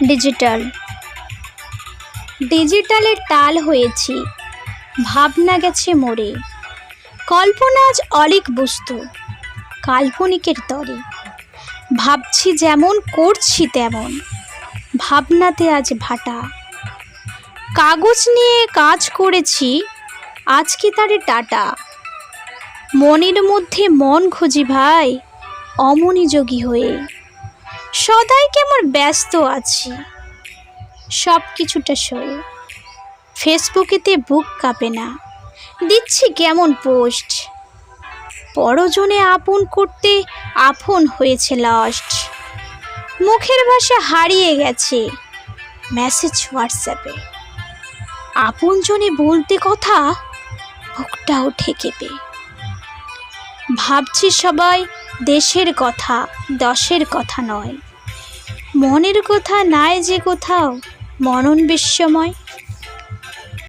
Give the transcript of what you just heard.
Digital ডিজিটালের টাল হয়েছি, ভাবনা গেছে মোড়ে। কল্পনা আজ অলীক বস্তু, কাল্পনিকের তরে। ভাবছি যেমন করছি তেমন, ভাবনাতে আজ ভাটা। কাগজ নিয়ে কাজ করেছি, আজকে তারে টাটা। মনের মধ্যে মন খুঁজি ভাই, অমনোযোগী হয়ে। সদাই কেমন ব্যস্ত আছি, সব কিছুটা সয়ে। ফেসবুকেতে বুক কাঁপে না, দিচ্ছি কেমন পোস্ট। পরজনে আপন করতে আপন হয়েছে লস্ট। মুখের ভাষা হারিয়ে গেছে মেসেজ হোয়াটসঅ্যাপে। আপনজনে বলতে কথা, বুকটাও ঠেকেবে। ভাবছি সবাই দেশের কথা, দশের কথা নয়। মনের কথা নাই যে কোথাও, মনন বিস্ময়।